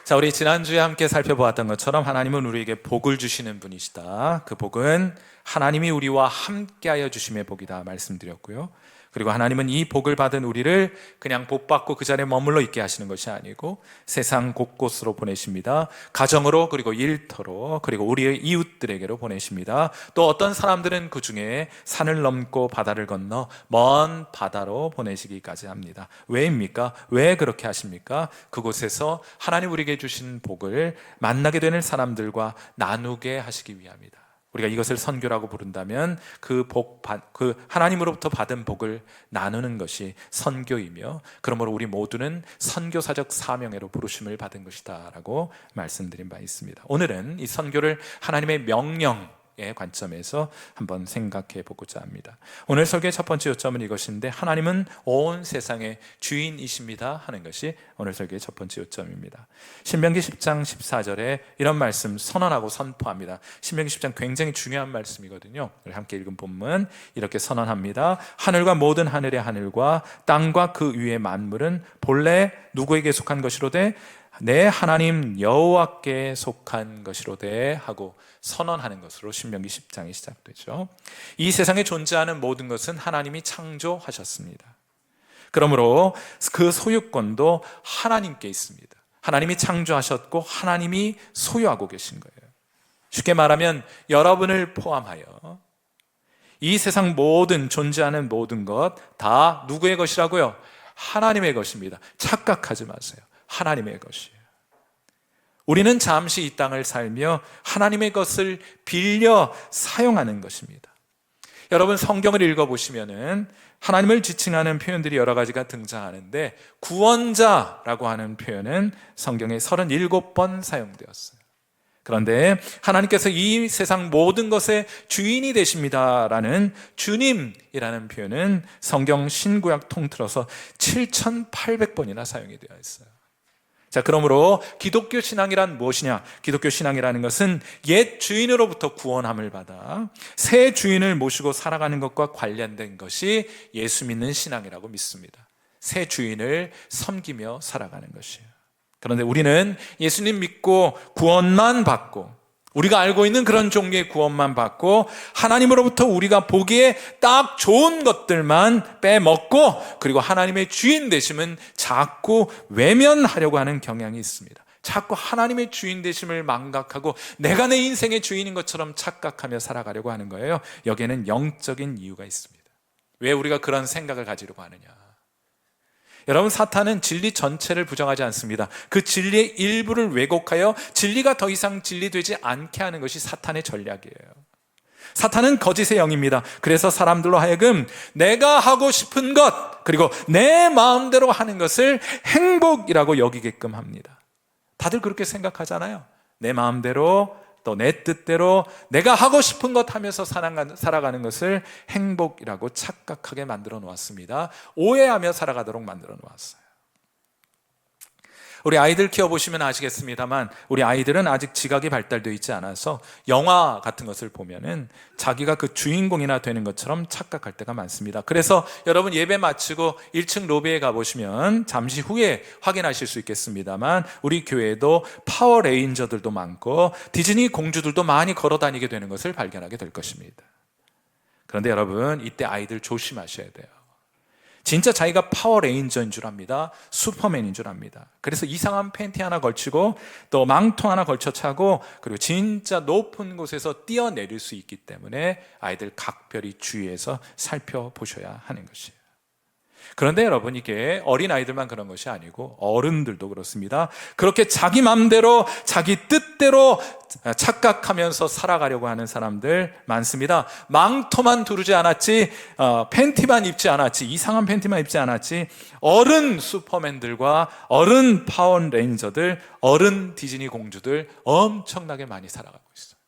자, 우리 지난주에 함께 살펴보았던 것처럼 하나님은 우리에게 복을 주시는 분이시다. 그 복은 하나님이 우리와 함께하여 주심의 복이다 말씀드렸고요. 그리고 하나님은 이 복을 받은 우리를 그냥 복 받고 그 자리에 머물러 있게 하시는 것이 아니고 세상 곳곳으로 보내십니다. 가정으로, 그리고 일터로, 그리고 우리의 이웃들에게로 보내십니다. 또 어떤 사람들은 그 중에 산을 넘고 바다를 건너 먼 바다로 보내시기까지 합니다. 왜입니까? 왜 그렇게 하십니까? 그곳에서 하나님 우리에게 주신 복을 만나게 되는 사람들과 나누게 하시기 위함이다. 우리가 이것을 선교라고 부른다면 그 하나님으로부터 받은 복을 나누는 것이 선교이며, 그러므로 우리 모두는 선교사적 사명으로 부르심을 받은 것이다 라고 말씀드린 바 있습니다. 오늘은 이 선교를 하나님의 명령의 관점에서 한번 생각해 보고자 합니다. 오늘 설교의 첫 번째 요점은 이것인데, 하나님은 온 세상의 주인이십니다 하는 것이 오늘 설교의 첫 번째 요점입니다. 신명기 10장 14절에 이런 말씀 선언하고 선포합니다. 신명기 10장 굉장히 중요한 말씀이거든요. 함께 읽은 본문 이렇게 선언합니다. 하늘과 모든 하늘의 하늘과 땅과 그 위의 만물은 본래 누구에게 속한 것이로되 내 하나님 여호와께 속한 것이로되 하고 선언하는 것으로 신명기 10장이 시작되죠. 이 세상에 존재하는 모든 것은 하나님이 창조하셨습니다. 그러므로 그 소유권도 하나님께 있습니다. 하나님이 창조하셨고 하나님이 소유하고 계신 거예요. 쉽게 말하면 여러분을 포함하여 이 세상 모든 존재하는 모든 것 다 누구의 것이라고요? 하나님의 것입니다. 착각하지 마세요. 하나님의 것이에요. 우리는 잠시 이 땅을 살며 하나님의 것을 빌려 사용하는 것입니다. 여러분, 성경을 읽어보시면은 하나님을 지칭하는 표현들이 여러 가지가 등장하는데, 구원자라고 하는 표현은 성경에 37번 사용되었어요. 그런데 하나님께서 이 세상 모든 것의 주인이 되십니다라는 주님이라는 표현은 성경 신구약 통틀어서 7,800번이나 사용이 되어 있어요. 자, 그러므로 기독교 신앙이란 무엇이냐? 기독교 신앙이라는 것은 옛 주인으로부터 구원함을 받아 새 주인을 모시고 살아가는 것과 관련된 것이 예수 믿는 신앙이라고 믿습니다. 새 주인을 섬기며 살아가는 것이에요. 그런데 우리는 예수님 믿고 구원만 받고, 우리가 알고 있는 그런 종류의 구원만 받고, 하나님으로부터 우리가 보기에 딱 좋은 것들만 빼먹고, 그리고 하나님의 주인 되심은 자꾸 외면하려고 하는 경향이 있습니다. 자꾸 하나님의 주인 되심을 망각하고 내가 내 인생의 주인인 것처럼 착각하며 살아가려고 하는 거예요. 여기에는 영적인 이유가 있습니다. 왜 우리가 그런 생각을 가지려고 하느냐? 여러분, 사탄은 진리 전체를 부정하지 않습니다. 그 진리의 일부를 왜곡하여 진리가 더 이상 진리되지 않게 하는 것이 사탄의 전략이에요. 사탄은 거짓의 영입니다. 그래서 사람들로 하여금 내가 하고 싶은 것, 그리고 내 마음대로 하는 것을 행복이라고 여기게끔 합니다. 다들 그렇게 생각하잖아요. 내 마음대로, 또 내 뜻대로 내가 하고 싶은 것 하면서 살아가는 것을 행복이라고 착각하게 만들어 놓았습니다. 오해하며 살아가도록 만들어 놓았어요. 우리 아이들 키워보시면 아시겠습니다만, 우리 아이들은 아직 지각이 발달되어 있지 않아서 영화 같은 것을 보면은 자기가 그 주인공이나 되는 것처럼 착각할 때가 많습니다. 그래서 여러분, 예배 마치고 1층 로비에 가보시면 잠시 후에 확인하실 수 있겠습니다만, 우리 교회에도 파워레인저들도 많고 디즈니 공주들도 많이 걸어다니게 되는 것을 발견하게 될 것입니다. 그런데 여러분, 이때 아이들 조심하셔야 돼요. 진짜 자기가 파워레인저인 줄 압니다. 슈퍼맨인 줄 압니다. 그래서 이상한 팬티 하나 걸치고 또 망토 하나 걸쳐 차고, 그리고 진짜 높은 곳에서 뛰어내릴 수 있기 때문에 아이들 각별히 주의해서 살펴보셔야 하는 것이에요. 그런데 여러분, 이게 어린아이들만 그런 것이 아니고 어른들도 그렇습니다. 그렇게 자기 마음대로 자기 뜻대로 착각하면서 살아가려고 하는 사람들 많습니다. 망토만 두르지 않았지, 팬티만 입지 않았지, 이상한 팬티만 입지 않았지, 어른 슈퍼맨들과 어른 파워레인저들, 어른 디즈니 공주들 엄청나게 많이 살아가고 있어요.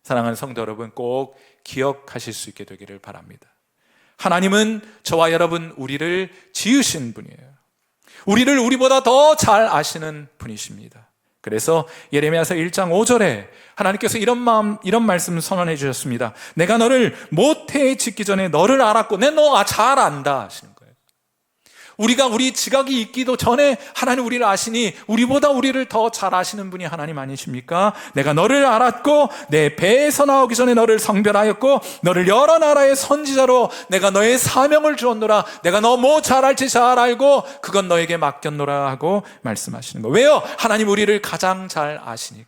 사랑하는 성도 여러분, 꼭 기억하실 수 있게 되기를 바랍니다. 하나님은 저와 여러분, 우리를 지으신 분이에요. 우리를 우리보다 더 잘 아시는 분이십니다. 그래서 예레미야서 1장 5절에 하나님께서 이런 말씀을 선언해 주셨습니다. 내가 너를 모태에 짓기 전에 너를 알았고 내 너 잘 안다 하시는 거예요. 우리가 우리 지각이 있기도 전에 하나님 우리를 아시니 우리보다 우리를 더 잘 아시는 분이 하나님 아니십니까? 내가 너를 알았고 내 배에서 나오기 전에 너를 성별하였고 너를 여러 나라의 선지자로 내가 너의 사명을 주었노라. 내가 너 뭐 잘할지 잘 알고 그건 너에게 맡겼노라 하고 말씀하시는 거예요. 왜요? 하나님 우리를 가장 잘 아시니까.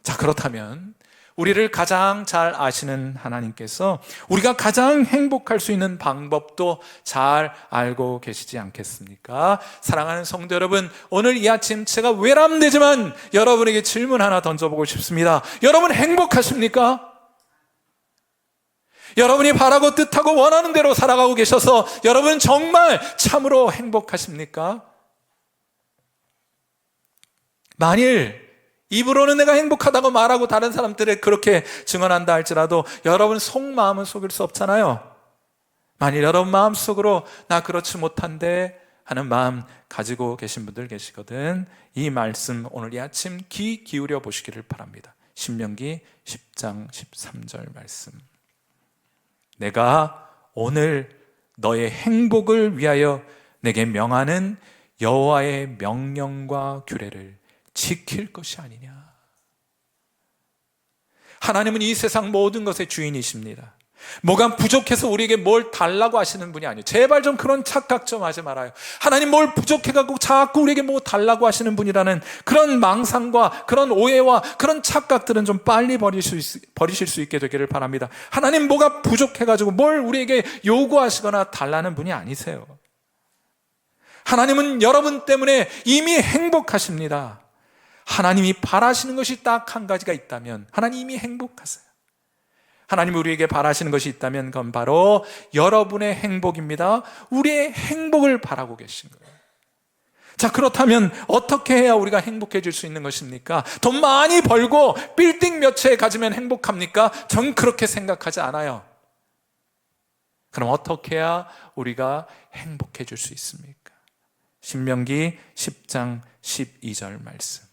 자, 그렇다면 우리를 가장 잘 아시는 하나님께서 우리가 가장 행복할 수 있는 방법도 잘 알고 계시지 않겠습니까? 사랑하는 성도 여러분, 오늘 이 아침 제가 외람되지만 여러분에게 질문 하나 던져보고 싶습니다. 여러분 행복하십니까? 여러분이 바라고 뜻하고 원하는 대로 살아가고 계셔서 여러분 정말 참으로 행복하십니까? 만일 입으로는 내가 행복하다고 말하고 다른 사람들을 그렇게 증언한다 할지라도 여러분 속마음은 속일 수 없잖아요. 만일 여러분 마음속으로 나 그렇지 못한데 하는 마음 가지고 계신 분들 계시거든. 이 말씀 오늘 이 아침 귀 기울여 보시기를 바랍니다. 신명기 10장 13절 말씀. 내가 오늘 너의 행복을 위하여 내게 명하는 여호와의 명령과 규례를 지킬 것이 아니냐. 하나님은 이 세상 모든 것의 주인이십니다. 뭐가 부족해서 우리에게 뭘 달라고 하시는 분이 아니에요. 제발 좀 그런 착각 좀 하지 말아요. 하나님 뭘 부족해갖고 자꾸 우리에게 뭐 달라고 하시는 분이라는 그런 망상과 그런 오해와 그런 착각들은 좀 빨리 버리실 수 있게 되기를 바랍니다. 하나님 뭐가 부족해가지고 뭘 우리에게 요구하시거나 달라는 분이 아니세요. 하나님은 여러분 때문에 이미 행복하십니다. 하나님이 바라시는 것이 딱 한 가지가 있다면 하나님이 행복하세요. 하나님이 우리에게 바라시는 것이 있다면 그건 바로 여러분의 행복입니다. 우리의 행복을 바라고 계신 거예요. 자, 그렇다면 어떻게 해야 우리가 행복해질 수 있는 것입니까? 돈 많이 벌고 빌딩 몇 채 가지면 행복합니까? 전 그렇게 생각하지 않아요. 그럼 어떻게 해야 우리가 행복해질 수 있습니까? 신명기 10장 12절 말씀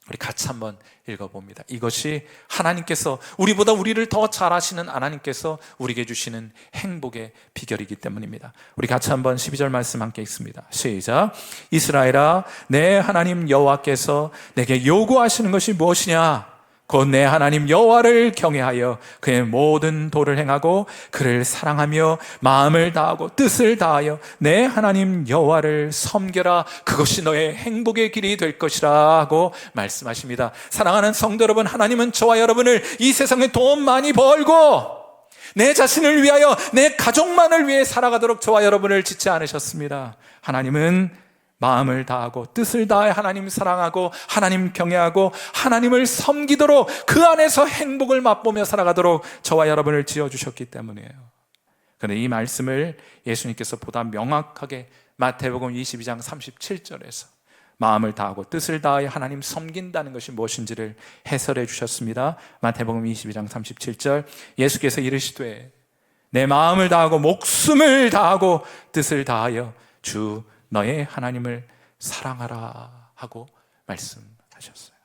우리 같이 한번 읽어봅니다. 이것이 하나님께서 우리보다 우리를 더 잘 아시는 하나님께서 우리에게 주시는 행복의 비결이기 때문입니다. 우리 같이 한번 12절 말씀 함께 읽습니다. 시작. 이스라엘아, 내 하나님 여호와께서 내게 요구하시는 것이 무엇이냐? 곧 내 하나님 여호와를 경외하여 그의 모든 도를 행하고 그를 사랑하며 마음을 다하고 뜻을 다하여 내 하나님 여호와를 섬겨라. 그것이 너의 행복의 길이 될 것이라 하고 말씀하십니다. 사랑하는 성도 여러분, 하나님은 저와 여러분을 이 세상에 돈 많이 벌고 내 자신을 위하여 내 가족만을 위해 살아가도록 저와 여러분을 짓지 않으셨습니다. 하나님은 마음을 다하고 뜻을 다해 하나님 사랑하고 하나님 경외하고 하나님을 섬기도록 그 안에서 행복을 맛보며 살아가도록 저와 여러분을 지어주셨기 때문이에요. 그런데 이 말씀을 예수님께서 보다 명확하게 마태복음 22장 37절에서 마음을 다하고 뜻을 다해 하나님 섬긴다는 것이 무엇인지를 해설해 주셨습니다. 마태복음 22장 37절 예수께서 이르시되 내 마음을 다하고 목숨을 다하고 뜻을 다하여 주 너의 하나님을 사랑하라 하고 말씀하셨어요.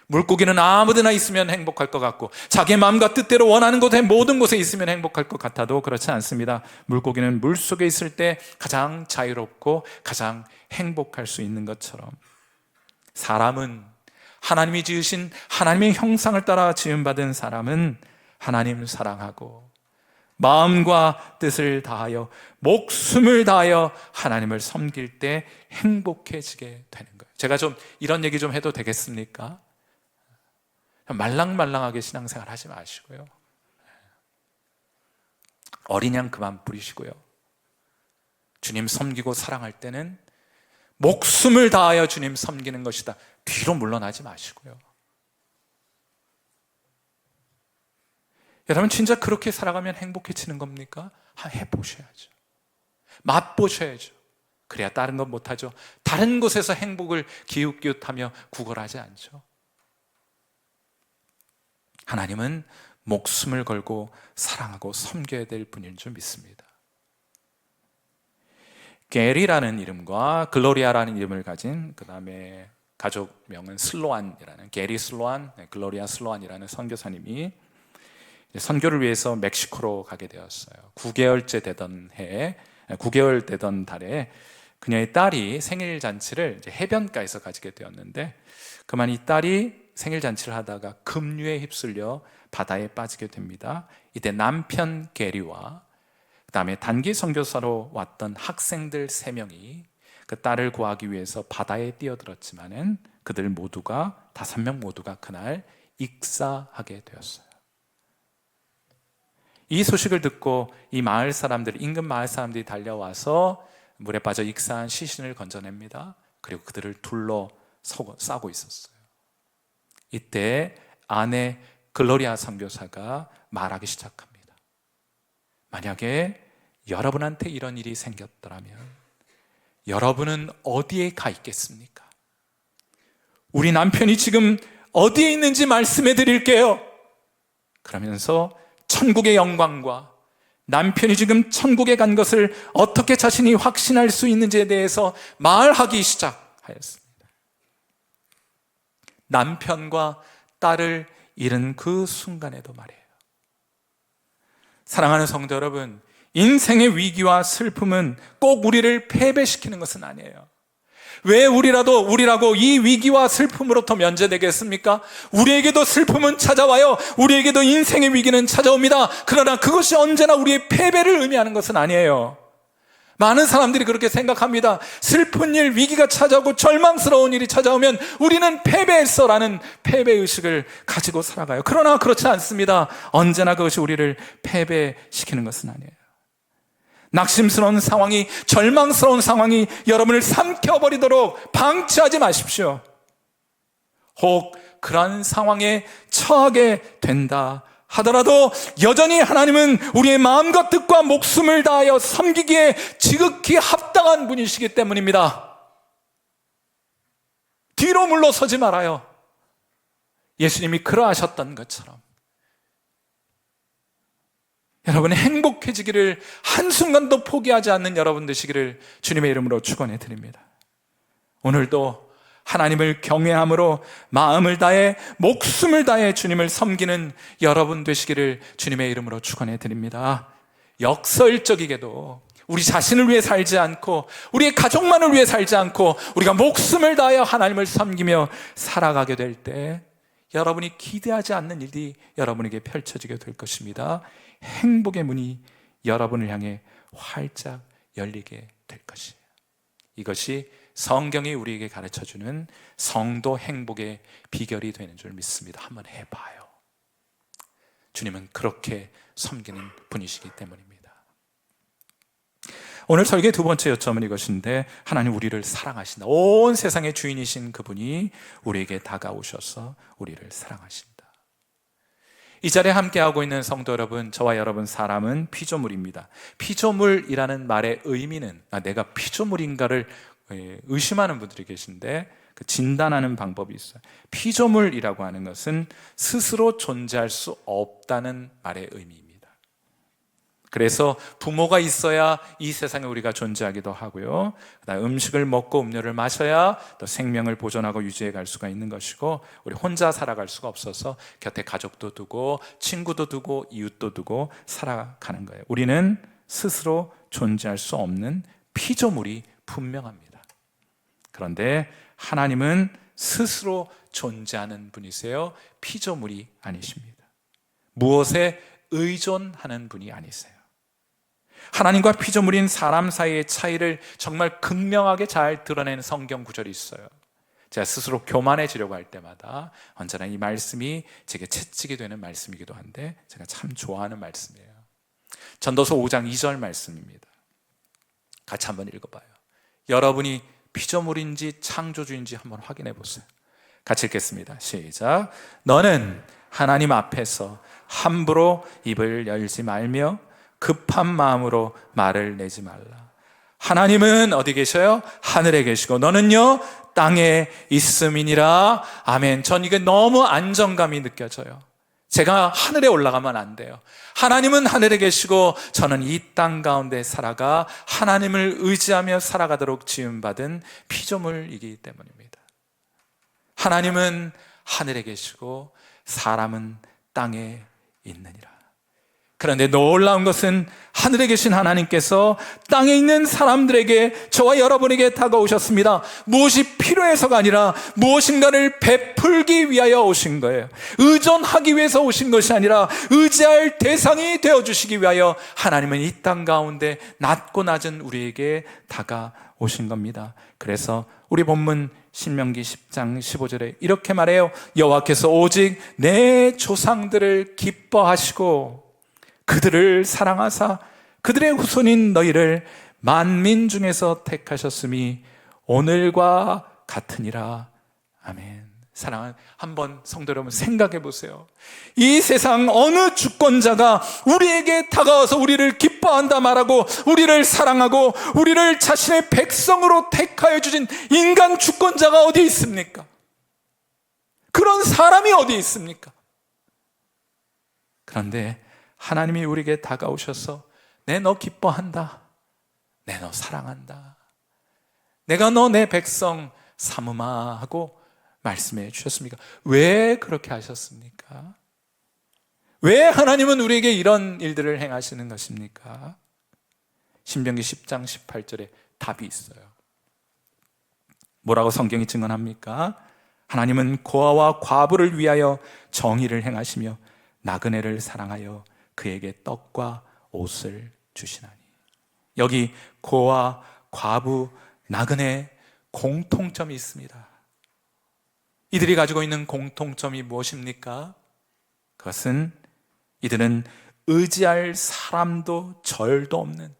물고기는 아무데나 있으면 행복할 것 같고 자기의 마음과 뜻대로 원하는 곳에 모든 곳에 있으면 행복할 것 같아도 그렇지 않습니다. 물고기는 물속에 있을 때 가장 자유롭고 가장 행복할 수 있는 것처럼 사람은 하나님이 지으신 하나님의 형상을 따라 지음받은 사람은 하나님 사랑하고 마음과 뜻을 다하여 목숨을 다하여 하나님을 섬길 때 행복해지게 되는 거예요. 제가 좀 이런 얘기 좀 해도 되겠습니까? 말랑말랑하게 신앙생활 하지 마시고요. 어린 양 그만 부리시고요. 주님 섬기고 사랑할 때는 목숨을 다하여 주님 섬기는 것이다. 뒤로 물러나지 마시고요. 여러분 진짜 그렇게 살아가면 행복해지는 겁니까? 해보셔야죠. 맛보셔야죠. 그래야 다른 건 못하죠. 다른 곳에서 행복을 기웃기웃하며 구걸하지 않죠. 하나님은 목숨을 걸고 사랑하고 섬겨야 될 분인 줄 믿습니다. 게리라는 이름과 글로리아라는 이름을 가진 그 다음에 가족명은 슬로안이라는 게리 슬로안, 글로리아 슬로안이라는 선교사님이 선교를 위해서 멕시코로 가게 되었어요. 9개월째 되던 해에, 9개월 되던 달에 그녀의 딸이 생일 잔치를 이제 해변가에서 가지게 되었는데, 그만 이 딸이 생일 잔치를 하다가 급류에 휩쓸려 바다에 빠지게 됩니다. 이때 남편 게리와 그 다음에 단기 선교사로 왔던 학생들 3명이 그 딸을 구하기 위해서 바다에 뛰어들었지만은 그들 모두가 5명 모두가 그날 익사하게 되었어요. 이 소식을 듣고 이 마을 사람들, 인근 마을 사람들이 달려와서 물에 빠져 익사한 시신을 건져냅니다. 그리고 그들을 싸고 있었어요. 이때 아내 글로리아 선교사가 말하기 시작합니다. 만약에 여러분한테 이런 일이 생겼더라면 여러분은 어디에 가 있겠습니까? 우리 남편이 지금 어디에 있는지 말씀해 드릴게요. 그러면서 천국의 영광과 남편이 지금 천국에 간 것을 어떻게 자신이 확신할 수 있는지에 대해서 말하기 시작하였습니다. 남편과 딸을 잃은 그 순간에도 말이에요. 사랑하는 성도 여러분, 인생의 위기와 슬픔은 꼭 우리를 패배시키는 것은 아니에요. 왜 우리라고 이 위기와 슬픔으로부터 면제되겠습니까? 우리에게도 슬픔은 찾아와요. 우리에게도 인생의 위기는 찾아옵니다. 그러나 그것이 언제나 우리의 패배를 의미하는 것은 아니에요. 많은 사람들이 그렇게 생각합니다. 슬픈 일, 위기가 찾아오고 절망스러운 일이 찾아오면 우리는 패배했어라는 패배의식을 가지고 살아가요. 그러나 그렇지 않습니다. 언제나 그것이 우리를 패배시키는 것은 아니에요. 낙심스러운 상황이, 절망스러운 상황이 여러분을 삼켜버리도록 방치하지 마십시오. 혹 그런 상황에 처하게 된다 하더라도 여전히 하나님은 우리의 마음과 뜻과 목숨을 다하여 섬기기에 지극히 합당한 분이시기 때문입니다. 뒤로 물러서지 말아요. 예수님이 그러하셨던 것처럼 여러분이 행복해지기를 한순간도 포기하지 않는 여러분 되시기를 주님의 이름으로 축원해 드립니다. 오늘도 하나님을 경외함으로 마음을 다해 목숨을 다해 주님을 섬기는 여러분 되시기를 주님의 이름으로 축원해 드립니다. 역설적이게도 우리 자신을 위해 살지 않고 우리의 가족만을 위해 살지 않고 우리가 목숨을 다하여 하나님을 섬기며 살아가게 될 때 여러분이 기대하지 않는 일이 여러분에게 펼쳐지게 될 것입니다. 행복의 문이 여러분을 향해 활짝 열리게 될 것이에요. 이것이 성경이 우리에게 가르쳐주는 성도 행복의 비결이 되는 줄 믿습니다. 한번 해봐요. 주님은 그렇게 섬기는 분이시기 때문입니다. 오늘 설교의 2번째 요점은 이것인데, 하나님 우리를 사랑하신다. 온 세상의 주인이신 그분이 우리에게 다가오셔서 우리를 사랑하신다. 이 자리에 함께하고 있는 성도 여러분, 저와 여러분 사람은 피조물입니다. 피조물이라는 말의 의미는 내가 피조물인가를 의심하는 분들이 계신데 그 진단하는 방법이 있어요. 피조물이라고 하는 것은 스스로 존재할 수 없다는 말의 의미입니다. 그래서 부모가 있어야 이 세상에 우리가 존재하기도 하고요, 그다음에 음식을 먹고 음료를 마셔야 또 생명을 보존하고 유지해 갈 수가 있는 것이고, 우리 혼자 살아갈 수가 없어서 곁에 가족도 두고 친구도 두고 이웃도 두고 살아가는 거예요. 우리는 스스로 존재할 수 없는 피조물이 분명합니다. 그런데 하나님은 스스로 존재하는 분이세요. 피조물이 아니십니다. 무엇에 의존하는 분이 아니세요. 하나님과 피조물인 사람 사이의 차이를 정말 극명하게 잘 드러내는 성경 구절이 있어요. 제가 스스로 교만해지려고 할 때마다 언제나 이 말씀이 제게 채찍이 되는 말씀이기도 한데 제가 참 좋아하는 말씀이에요. 전도서 5장 2절 말씀입니다. 같이 한번 읽어봐요. 여러분이 피조물인지 창조주인지 한번 확인해 보세요. 같이 읽겠습니다. 시작. 너는 하나님 앞에서 함부로 입을 열지 말며 급한 마음으로 말을 내지 말라. 하나님은 어디 계셔요? 하늘에 계시고 너는요 땅에 있음이니라. 아멘. 전 이게 너무 안정감이 느껴져요. 제가 하늘에 올라가면 안 돼요. 하나님은 하늘에 계시고 저는 이 땅 가운데 살아가 하나님을 의지하며 살아가도록 지음받은 피조물이기 때문입니다. 하나님은 하늘에 계시고 사람은 땅에 있느니라. 그런데 놀라운 것은 하늘에 계신 하나님께서 땅에 있는 사람들에게, 저와 여러분에게 다가오셨습니다. 무엇이 필요해서가 아니라 무엇인가를 베풀기 위하여 오신 거예요. 의존하기 위해서 오신 것이 아니라 의지할 대상이 되어주시기 위하여 하나님은 이 땅 가운데 낮고 낮은 우리에게 다가오신 겁니다. 그래서 우리 본문 신명기 10장 15절에 이렇게 말해요. 여호와께서 오직 내 조상들을 기뻐하시고 그들을 사랑하사 그들의 후손인 너희를 만민 중에서 택하셨음이 오늘과 같으니라. 아멘. 사랑하는, 한번 성도 여러분 생각해 보세요. 이 세상 어느 주권자가 우리에게 다가와서 우리를 기뻐한다 말하고 우리를 사랑하고 우리를 자신의 백성으로 택하여 주신 인간 주권자가 어디 있습니까? 그런 사람이 어디 있습니까? 그런데 하나님이 우리에게 다가오셔서 내 너 기뻐한다, 내 너 사랑한다, 내가 너 내 백성 삼으마 하고 말씀해 주셨습니까? 왜 그렇게 하셨습니까? 왜 하나님은 우리에게 이런 일들을 행하시는 것입니까? 신명기 10장 18절에 답이 있어요. 뭐라고 성경이 증언합니까? 하나님은 고아와 과부를 위하여 정의를 행하시며 나그네를 사랑하여 그에게 떡과 옷을 주시나니. 여기 고아, 과부, 나그네 공통점이 있습니다. 이들이 가지고 있는 공통점이 무엇입니까? 그것은 이들은 의지할 사람도 절도 없는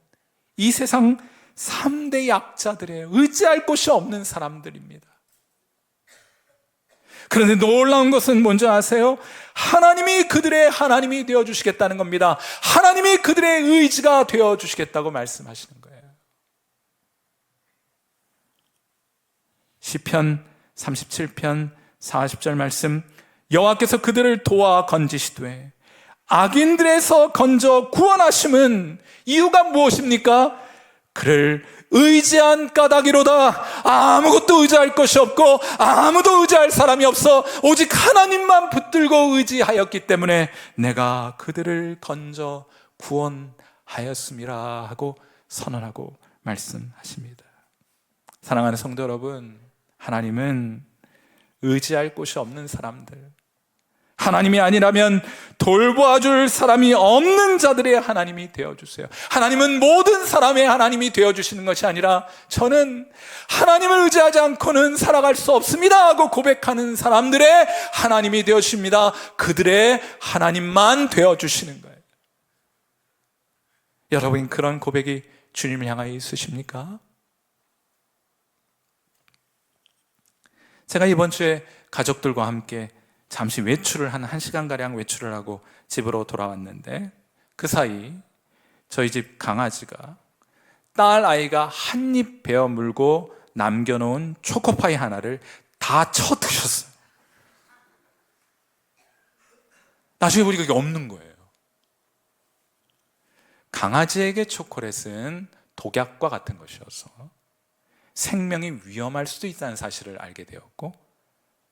이 세상 3대 약자들이에요. 의지할 곳이 없는 사람들입니다. 그런데 놀라운 것은 뭔지 아세요? 하나님이 그들의 하나님이 되어주시겠다는 겁니다. 하나님이 그들의 의지가 되어주시겠다고 말씀하시는 거예요. 시편 37편 40절 말씀, 여호와께서 그들을 도와 건지시되 악인들에서 건져 구원하심은 이유가 무엇입니까? 그를 의지한 까닭이로다. 아무것도 의지할 것이 없고 아무도 의지할 사람이 없어 오직 하나님만 붙들고 의지하였기 때문에 내가 그들을 건져 구원하였음이라 하고 선언하고 말씀하십니다. 사랑하는 성도 여러분, 하나님은 의지할 곳이 없는 사람들, 하나님이 아니라면 돌보아줄 사람이 없는 자들의 하나님이 되어주세요. 하나님은 모든 사람의 하나님이 되어주시는 것이 아니라 저는 하나님을 의지하지 않고는 살아갈 수 없습니다 하고 고백하는 사람들의 하나님이 되어주십니다. 그들의 하나님만 되어주시는 거예요. 여러분, 그런 고백이 주님을 향하여 있으십니까? 제가 이번 주에 가족들과 함께 잠시 외출을 한 1시간가량 외출을 하고 집으로 돌아왔는데 그 사이 저희 집 강아지가 딸 아이가 한 입 베어 물고 남겨놓은 초코파이 하나를 다 쳐드셨어요. 나중에 보니까 이게 없는 거예요. 강아지에게 초콜릿은 독약과 같은 것이어서 생명이 위험할 수도 있다는 사실을 알게 되었고,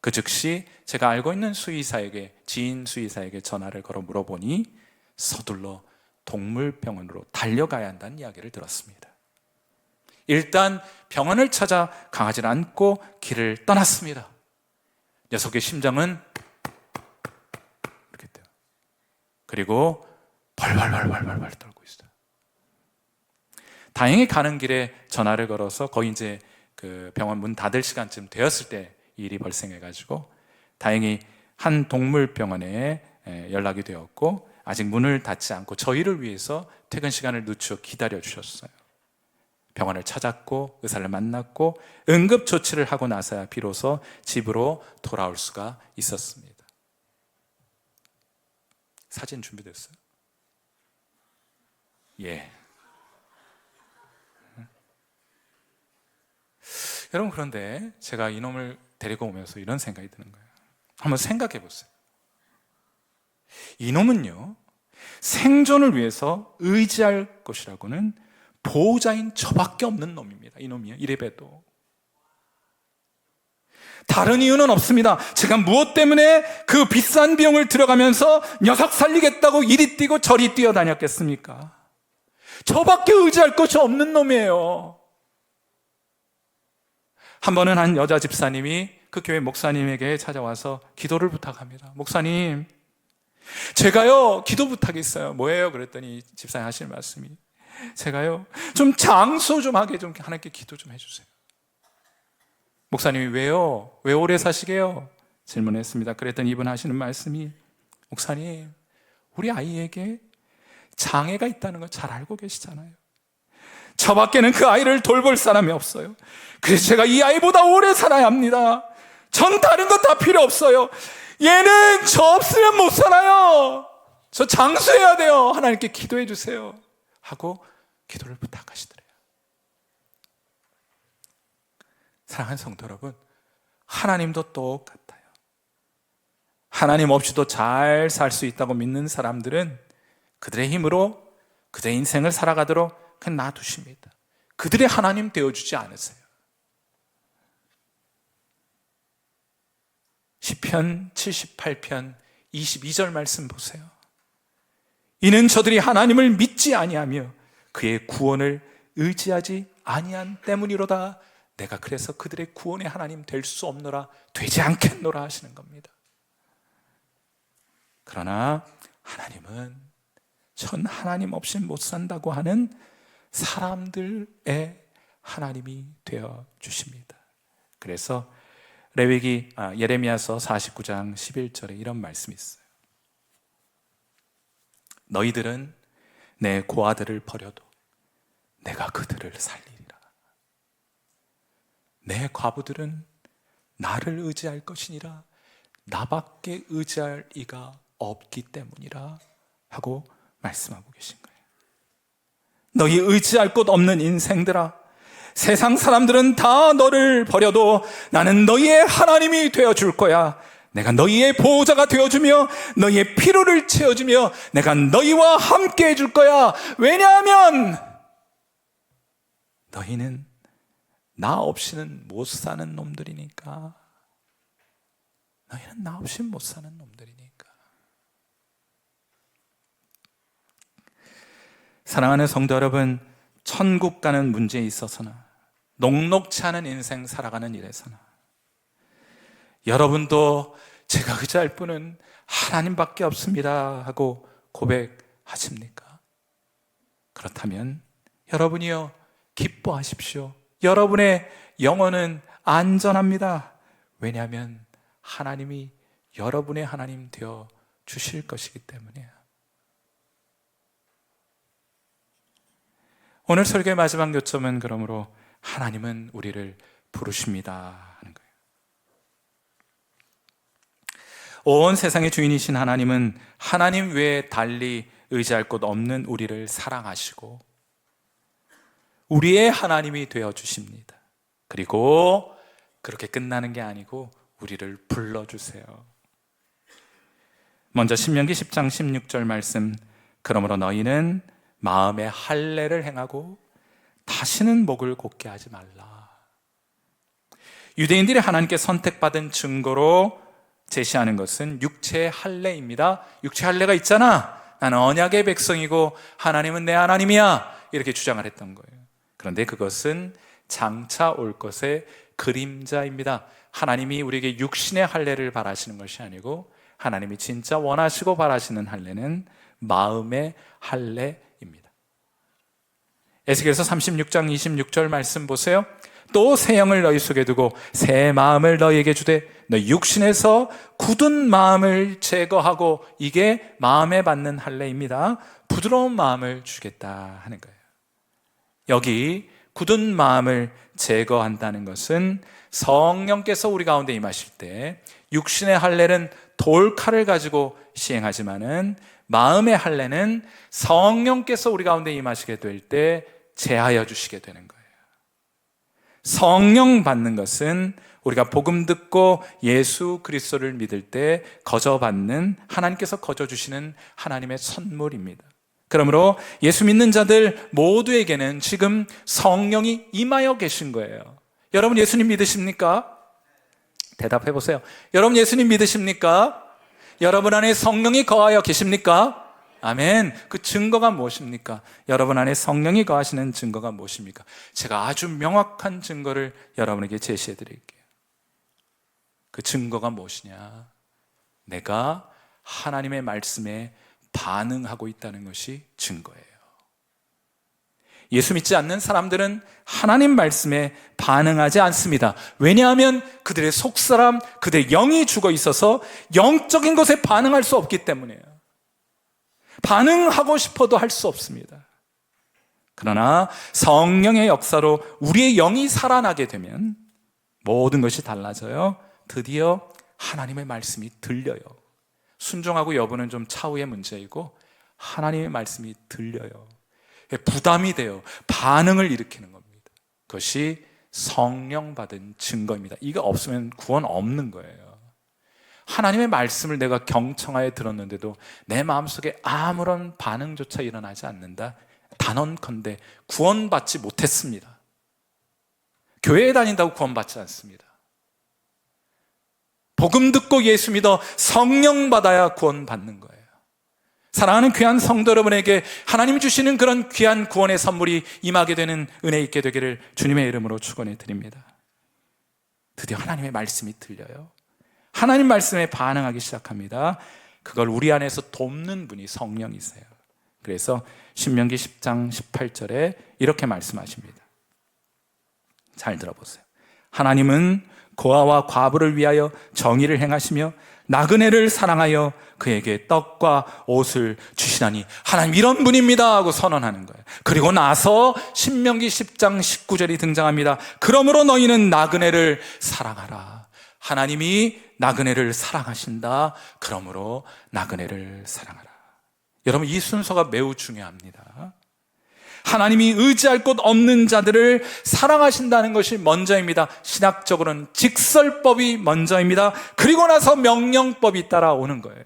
그 즉시 제가 알고 있는 수의사에게, 지인 수의사에게 전화를 걸어 물어보니 서둘러 동물병원으로 달려가야 한다는 이야기를 들었습니다. 일단 병원을 찾아 강아지를 안고 길을 떠났습니다. 녀석의 심장은 이렇게 돼요. 그리고 벌벌벌 떨고 있어요. 다행히 가는 길에 전화를 걸어서 거의 이제 그 병원 문 닫을 시간쯤 되었을 때 일이 발생해가지고 다행히 한 동물병원에 연락이 되었고 아직 문을 닫지 않고 저희를 위해서 퇴근 시간을 늦춰 기다려 주셨어요. 병원을 찾았고 의사를 만났고 응급조치를 하고 나서야 비로소 집으로 돌아올 수가 있었습니다. 사진 준비됐어요? 예. 여러분, 그런데 제가 이놈을 데리고 오면서 이런 생각이 드는 거예요. 한번 생각해 보세요. 이놈은요, 생존을 위해서 의지할 것이라고는 보호자인 저밖에 없는 놈입니다. 이놈이요, 이래봬도 다른 이유는 없습니다. 제가 무엇 때문에 그 비싼 비용을 들어가면서 녀석 살리겠다고 이리 뛰고 저리 뛰어다녔겠습니까? 저밖에 의지할 것이 없는 놈이에요. 한 번은 한 여자 집사님이 그 교회 목사님에게 찾아와서 기도를 부탁합니다. 목사님, 제가요 기도 부탁이 있어요. 뭐예요? 그랬더니 집사님 하시는 말씀이, 제가요 좀 장수 좀 하게 좀 하나님께 기도 좀 해주세요. 목사님이 왜요? 왜 오래 사시게요? 질문했습니다. 그랬더니 이분 하시는 말씀이, 목사님, 우리 아이에게 장애가 있다는 거 잘 알고 계시잖아요. 저밖에는 그 아이를 돌볼 사람이 없어요. 그래서 제가 이 아이보다 오래 살아야 합니다. 전 다른 거 다 필요 없어요. 얘는 저 없으면 못 살아요. 저 장수해야 돼요. 하나님께 기도해 주세요 하고 기도를 부탁하시더래요. 사랑하는 성도 여러분, 하나님도 똑같아요. 하나님 없이도 잘 살 수 있다고 믿는 사람들은 그들의 힘으로 그들의 인생을 살아가도록 그냥 놔두십니다. 그들의 하나님 되어주지 않으세요. 시편 78편 22절 말씀 보세요. 이는 저들이 하나님을 믿지 아니하며 그의 구원을 의지하지 아니한 때문이로다. 내가 그래서 그들의 구원의 하나님 될 수 없노라, 되지 않겠노라 하시는 겁니다. 그러나 하나님은 전 하나님 없이 못 산다고 하는 사람들의 하나님이 되어 주십니다. 그래서 예레미야서 49장 11절에 이런 말씀이 있어요. 너희들은 내 고아들을 버려도 내가 그들을 살리리라. 내 과부들은 나를 의지할 것이니라. 나밖에 의지할 이가 없기 때문이라 하고 말씀하고 계신 거예요. 너희 의지할 곳 없는 인생들아, 세상 사람들은 다 너를 버려도 나는 너희의 하나님이 되어줄 거야. 내가 너희의 보호자가 되어주며 너희의 피로를 채워주며 내가 너희와 함께 해줄 거야. 왜냐하면 너희는 나 없이는 못 사는 놈들이니까. 너희는 나 없이는 못 사는 놈들이니까. 사랑하는 성도 여러분, 천국 가는 문제에 있어서나 녹록치 않은 인생 살아가는 일에서나 여러분도 제가 의지할 분은 하나님밖에 없습니다 하고 고백하십니까? 그렇다면 여러분이요, 기뻐하십시오. 여러분의 영혼은 안전합니다. 왜냐하면 하나님이 여러분의 하나님 되어 주실 것이기 때문이에요. 오늘 설교의 마지막 요점은 그러므로 하나님은 우리를 부르십니다 하는 거예요. 온 세상의 주인이신 하나님은 하나님 외에 달리 의지할 곳 없는 우리를 사랑하시고 우리의 하나님이 되어 주십니다. 그리고 그렇게 끝나는 게 아니고 우리를 불러주세요. 먼저 신명기 10장 16절 말씀, 그러므로 너희는 마음에 할례를 행하고 다시는 목을 곧게 하지 말라. 유대인들이 하나님께 선택받은 증거로 제시하는 것은 육체의 할례입니다. 육체 할례가 있잖아, 나는 언약의 백성이고 하나님은 내 하나님이야, 이렇게 주장을 했던 거예요. 그런데 그것은 장차 올 것의 그림자입니다. 하나님이 우리에게 육신의 할례를 바라시는 것이 아니고 하나님이 진짜 원하시고 바라시는 할례는 마음의 할례입니다. 에스겔서 36장 26절 말씀 보세요. 또 새 영을 너희 속에 두고 새 마음을 너희에게 주되 너희 육신에서 굳은 마음을 제거하고, 이게 마음에 받는 할례입니다. 부드러운 마음을 주겠다 하는 거예요. 여기 굳은 마음을 제거한다는 것은 성령께서 우리 가운데 임하실 때 육신의 할례는 돌칼을 가지고 시행하지만은 마음의 할례는 성령께서 우리 가운데 임하시게 될 때 제하여 주시게 되는 거예요. 성령 받는 것은 우리가 복음 듣고 예수 그리스도를 믿을 때 거저받는, 하나님께서 거저주시는 하나님의 선물입니다. 그러므로 예수 믿는 자들 모두에게는 지금 성령이 임하여 계신 거예요. 여러분 예수님 믿으십니까? 대답해 보세요. 여러분 예수님 믿으십니까? 여러분 안에 성령이 거하여 계십니까? 아멘. 그 증거가 무엇입니까? 여러분 안에 성령이 거하시는 증거가 무엇입니까? 제가 아주 명확한 증거를 여러분에게 제시해 드릴게요. 그 증거가 무엇이냐? 내가 하나님의 말씀에 반응하고 있다는 것이 증거예요. 예수 믿지 않는 사람들은 하나님 말씀에 반응하지 않습니다. 왜냐하면 그들의 속사람, 그들의 영이 죽어 있어서 영적인 것에 반응할 수 없기 때문이에요. 반응하고 싶어도 할 수 없습니다. 그러나 성령의 역사로 우리의 영이 살아나게 되면 모든 것이 달라져요. 드디어 하나님의 말씀이 들려요. 순종하고 여부는 좀 차후의 문제이고 하나님의 말씀이 들려요. 부담이 돼요. 반응을 일으키는 겁니다. 그것이 성령 받은 증거입니다. 이거 없으면 구원 없는 거예요. 하나님의 말씀을 내가 경청하여 들었는데도 내 마음속에 아무런 반응조차 일어나지 않는다. 단언컨대 구원받지 못했습니다. 교회에 다닌다고 구원받지 않습니다. 복음 듣고 예수 믿어 성령 받아야 구원받는 거예요. 사랑하는 귀한 성도 여러분에게 하나님이 주시는 그런 귀한 구원의 선물이 임하게 되는 은혜 있게 되기를 주님의 이름으로 축원해 드립니다. 드디어 하나님의 말씀이 들려요. 하나님 말씀에 반응하기 시작합니다. 그걸 우리 안에서 돕는 분이 성령이세요. 그래서 신명기 10장 18절에 이렇게 말씀하십니다. 잘 들어보세요. 하나님은 고아와 과부를 위하여 정의를 행하시며 나그네를 사랑하여 그에게 떡과 옷을 주시나니 하나님 이런 분입니다 하고 선언하는 거예요. 그리고 나서 신명기 10장 19절이 등장합니다. 그러므로 너희는 나그네를 사랑하라. 하나님이 나그네를 사랑하신다. 그러므로 나그네를 사랑하라. 여러분 이 순서가 매우 중요합니다. 하나님이 의지할 곳 없는 자들을 사랑하신다는 것이 먼저입니다. 신학적으로는 직설법이 먼저입니다. 그리고 나서 명령법이 따라오는 거예요.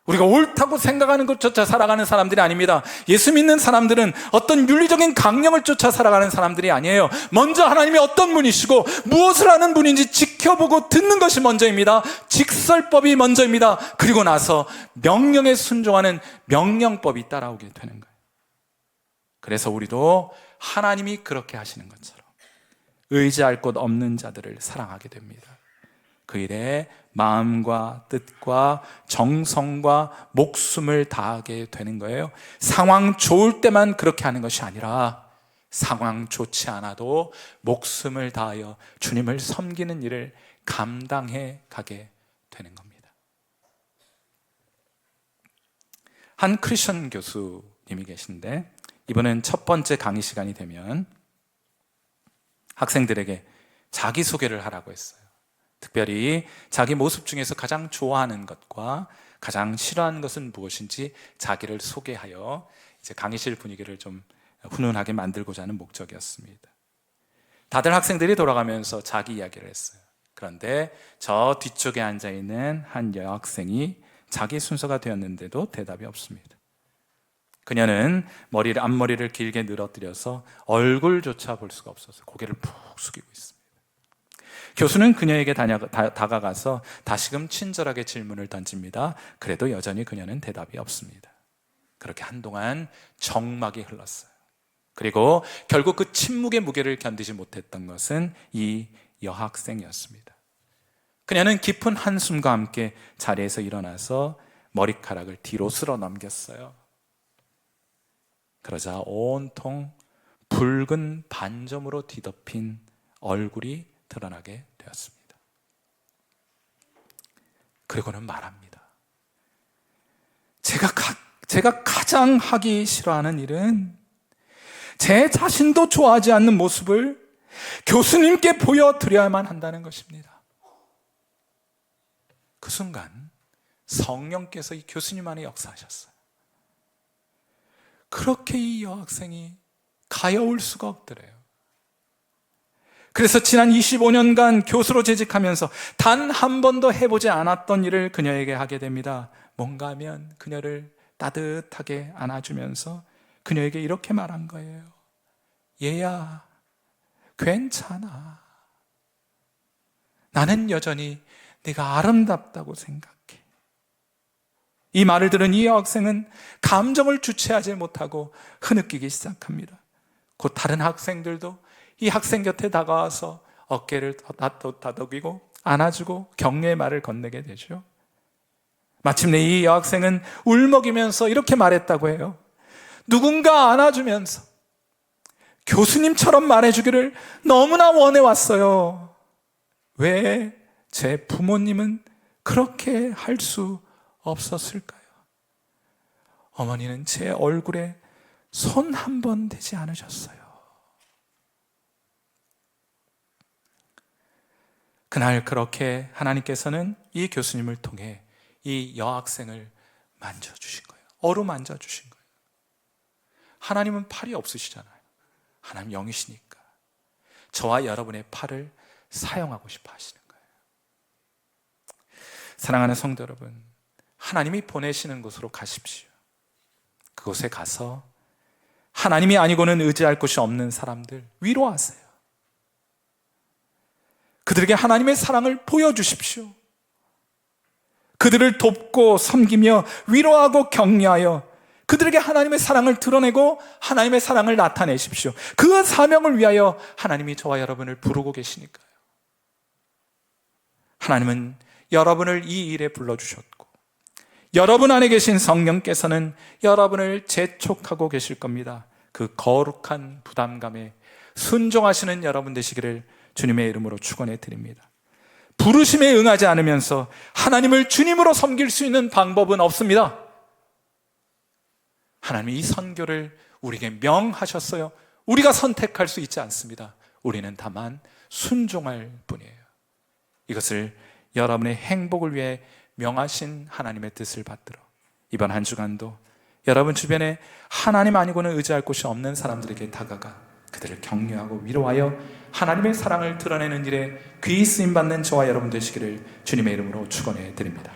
우리가 옳다고 생각하는 것조차 살아가는 사람들이 아닙니다. 예수 믿는 사람들은 어떤 윤리적인 강령을 쫓아 살아가는 사람들이 아니에요. 먼저 하나님이 어떤 분이시고 무엇을 하는 분인지 지켜보고 듣는 것이 먼저입니다. 직설법이 먼저입니다. 그리고 나서 명령에 순종하는 명령법이 따라오게 되는 거예요. 그래서 우리도 하나님이 그렇게 하시는 것처럼 의지할 곳 없는 자들을 사랑하게 됩니다. 그 일에 마음과 뜻과 정성과 목숨을 다하게 되는 거예요. 상황 좋을 때만 그렇게 하는 것이 아니라 상황 좋지 않아도 목숨을 다하여 주님을 섬기는 일을 감당해 가게 되는 겁니다. 한 크리스천 교수님이 계신데 이번엔 첫 번째 강의 시간이 되면 학생들에게 자기소개를 하라고 했어요. 특별히 자기 모습 중에서 가장 좋아하는 것과 가장 싫어하는 것은 무엇인지 자기를 소개하여 이제 강의실 분위기를 좀 훈훈하게 만들고자 하는 목적이었습니다. 다들 학생들이 돌아가면서 자기 이야기를 했어요. 그런데 저 뒤쪽에 앉아있는 한 여학생이 자기 순서가 되었는데도 대답이 없습니다. 그녀는 앞머리를 길게 늘어뜨려서 얼굴조차 볼 수가 없어서 고개를 푹 숙이고 있습니다. 교수는 그녀에게 다가가서 다시금 친절하게 질문을 던집니다. 그래도 여전히 그녀는 대답이 없습니다. 그렇게 한동안 정막이 흘렀어요. 그리고 결국 그 침묵의 무게를 견디지 못했던 것은 이 여학생이었습니다. 그녀는 깊은 한숨과 함께 자리에서 일어나서 머리카락을 뒤로 쓸어 넘겼어요. 그러자 온통 붉은 반점으로 뒤덮인 얼굴이 드러나게 되었습니다. 그리고는 말합니다. 제가 가장 하기 싫어하는 일은 제 자신도 좋아하지 않는 모습을 교수님께 보여드려야만 한다는 것입니다. 그 순간 성령께서 이 교수님 안에 역사하셨어요. 그렇게 이 여학생이 가여울 수가 없더래요. 그래서 지난 25년간 교수로 재직하면서 단 한 번도 해보지 않았던 일을 그녀에게 하게 됩니다. 뭔가 하면 그녀를 따뜻하게 안아주면서 그녀에게 이렇게 말한 거예요. 얘야, 괜찮아. 나는 여전히 네가 아름답다고 생각해. 이 말을 들은 이 여학생은 감정을 주체하지 못하고 흐느끼기 시작합니다. 곧 다른 학생들도 이 학생 곁에 다가와서 어깨를 다독이고 안아주고 격려의 말을 건네게 되죠. 마침내 이 여학생은 울먹이면서 이렇게 말했다고 해요. 누군가 안아주면서 교수님처럼 말해주기를 너무나 원해왔어요. 왜 제 부모님은 그렇게 할 수 없었을까요? 어머니는 제 얼굴에 손 한 번 대지 않으셨어요. 그날 그렇게 하나님께서는 이 교수님을 통해 이 여학생을 만져주신 거예요. 어루만져 주신 거예요. 하나님은 팔이 없으시잖아요. 하나님 영이시니까 저와 여러분의 팔을 사용하고 싶어 하시는 거예요. 사랑하는 성도 여러분, 하나님이 보내시는 곳으로 가십시오. 그곳에 가서 하나님이 아니고는 의지할 곳이 없는 사람들 위로하세요. 그들에게 하나님의 사랑을 보여주십시오. 그들을 돕고 섬기며 위로하고 격려하여 그들에게 하나님의 사랑을 드러내고 하나님의 사랑을 나타내십시오. 그 사명을 위하여 하나님이 저와 여러분을 부르고 계시니까요. 하나님은 여러분을 이 일에 불러주셨고 여러분 안에 계신 성령께서는 여러분을 재촉하고 계실 겁니다. 그 거룩한 부담감에 순종하시는 여러분 되시기를 주님의 이름으로 축원해 드립니다. 부르심에 응하지 않으면서 하나님을 주님으로 섬길 수 있는 방법은 없습니다. 하나님이 이 선교를 우리에게 명하셨어요. 우리가 선택할 수 있지 않습니다. 우리는 다만 순종할 뿐이에요. 이것을 여러분의 행복을 위해 명하신 하나님의 뜻을 받들어 이번 한 주간도 여러분 주변에 하나님 아니고는 의지할 곳이 없는 사람들에게 다가가 그들을 격려하고 위로하여 하나님의 사랑을 드러내는 일에 귀히 쓰임받는 저와 여러분 되시기를 주님의 이름으로 축원해 드립니다.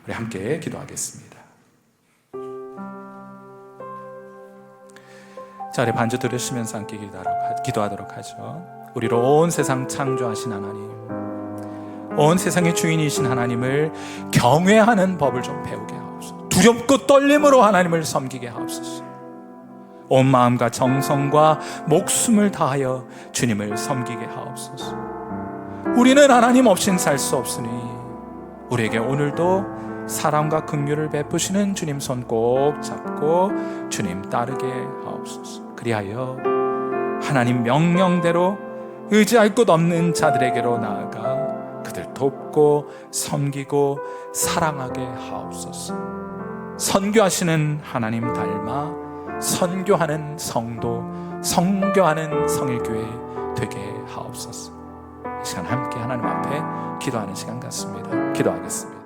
우리 함께 기도하겠습니다. 자, 우리 반주 들으시면서 함께 기도하도록 하죠. 우리를 온 세상 창조하신 하나님, 온 세상의 주인이신 하나님을 경외하는 법을 좀 배우게 하옵소서. 두렵고 떨림으로 하나님을 섬기게 하옵소서. 온 마음과 정성과 목숨을 다하여 주님을 섬기게 하옵소서. 우리는 하나님 없인 살 수 없으니 우리에게 오늘도 사랑과 긍휼을 베푸시는 주님 손 꼭 잡고 주님 따르게 하옵소서. 그리하여 하나님 명령대로 의지할 곳 없는 자들에게로 나아가 그들 돕고 섬기고 사랑하게 하옵소서. 선교하시는 하나님 닮아 선교하는 성도, 선교하는 성일교회 되게 하옵소서. 이 시간 함께 하나님 앞에 기도하는 시간 같습니다. 기도하겠습니다.